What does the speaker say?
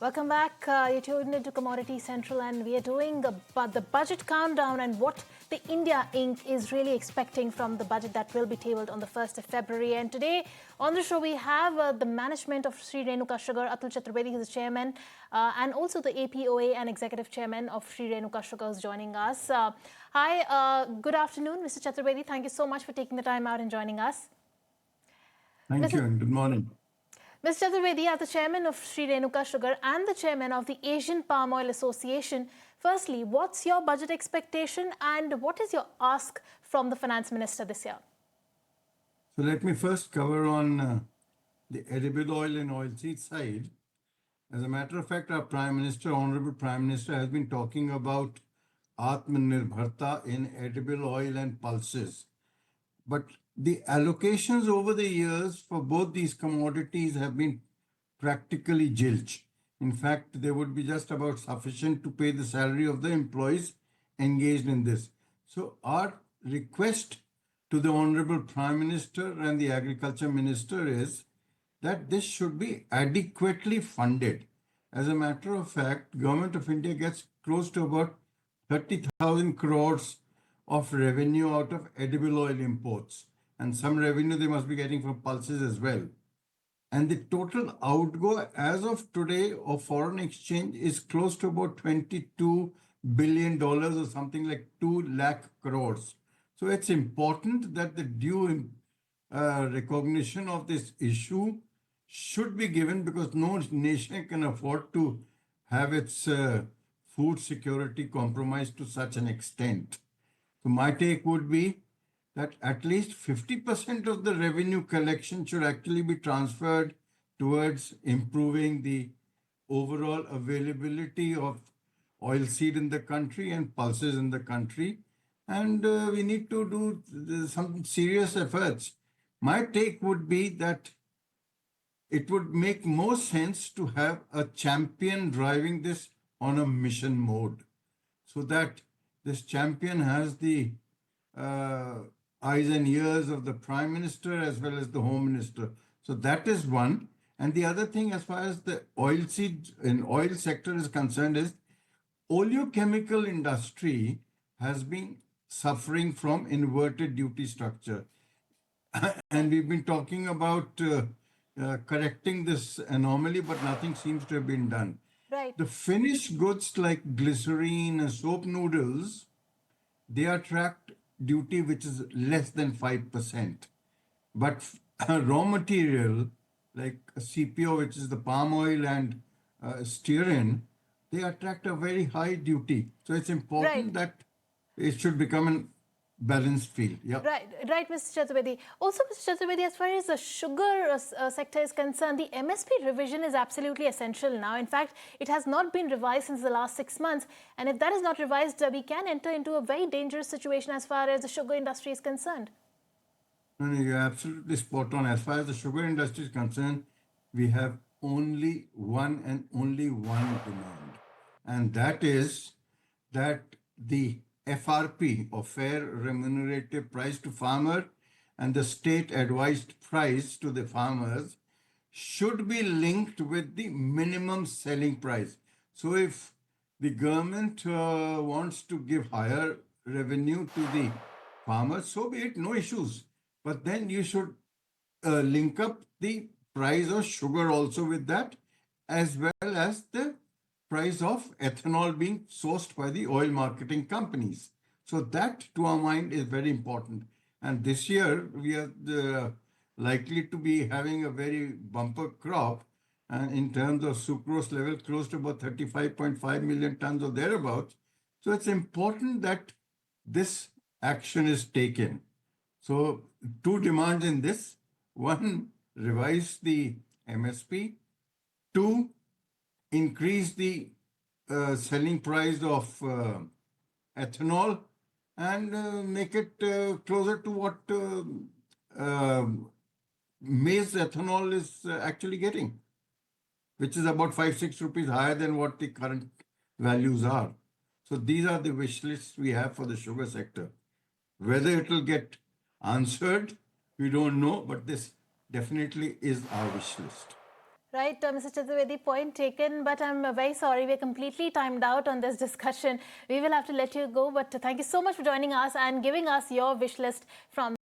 Welcome back. You're tuned into Commodity Central, and we are doing the budget countdown and what the India Inc. is really expecting from the budget that will be tabled on the 1st of February. And today on the show, we have the management of Sri Renuka Sugar, Atul Chaturvedi, who's the chairman, and also the APOA and executive chairman of Sri Renuka Sugar is joining us. Hi, good afternoon, Mr. Chaturvedi. Thank you so much for taking the time out and joining us. Thank you and good morning. Mr. Chaturvedi, as the chairman of Sri Renuka Sugar and the chairman of the Asian Palm Oil Association, firstly, what's your budget expectation and what is your ask from the finance minister this year? So let me first cover on the edible oil and oilseed side. As a matter of fact, our Prime Minister, Honorable Prime Minister, has been talking about Atmanirbharta in edible oil and pulses. But the allocations over the years for both these commodities have been practically zilch. In fact, they would be just about sufficient to pay the salary of the employees engaged in this. So our request to the Honorable Prime Minister and the Agriculture Minister is that this should be adequately funded. As a matter of fact, Government of India gets close to about 30,000 crores of revenue out of edible oil imports, and some revenue they must be getting from pulses as well. And the total outgo as of today of foreign exchange is close to about $22 billion or something like 2 lakh crores. So it's important that the due recognition of this issue should be given, because no nation can afford to have its food security compromised to such an extent. So my take would be that at least 50% of the revenue collection should actually be transferred towards improving the overall availability of oilseed in the country and pulses in the country. And we need to do some serious efforts. My take would be that it would make more sense to have a champion driving this on a mission mode, so that this champion has the eyes and ears of the Prime Minister as well as the Home Minister. So that is one. And the other thing, as far as the oilseed and oil sector is concerned, is oleochemical industry has been suffering from inverted duty structure. And we've been talking about correcting this anomaly, but nothing seems to have been done. Right. The finished goods like glycerine and soap noodles, they attract duty which is less than 5%. But raw material like CPO, which is the palm oil, and stearin, they attract a very high duty. So it's important Right. that it should become a balanced field. Yeah. Right, Mr. Chaturvedi. Also, Mr. Chaturvedi, as far as the sugar sector is concerned, the MSP revision is absolutely essential now. In fact, it has not been revised since the last 6 months. And if that is not revised, we can enter into a very dangerous situation as far as the sugar industry is concerned. No, you're absolutely spot on. As far as the sugar industry is concerned, we have only one and only one demand. And that is that the FRP, or fair remunerative price to farmer, and the state advised price to the farmers should be linked with the minimum selling price. So if the government wants to give higher revenue to the farmers, so be it, no issues. But then you should link up the price of sugar also with that, as well as the price of ethanol being sourced by the oil marketing companies. So that, to our mind, is very important. And this year, we are likely to be having a very bumper crop, and in terms of sucrose level, close to about 35.5 million tons or thereabouts. So it's important that this action is taken. So two demands in this: one, revise the MSP; two, increase the selling price of ethanol, and make it closer to what uh, maize ethanol is actually getting, which is about 5-6 rupees higher than what the current values are. So these are the wish lists we have for the sugar sector. Whether it will get answered, we don't know, but this definitely is our wish list. Right, Mr. Chaturvedi, point taken, but I'm very sorry we're completely timed out on this discussion. We will have to let you go, but thank you so much for joining us and giving us your wish list from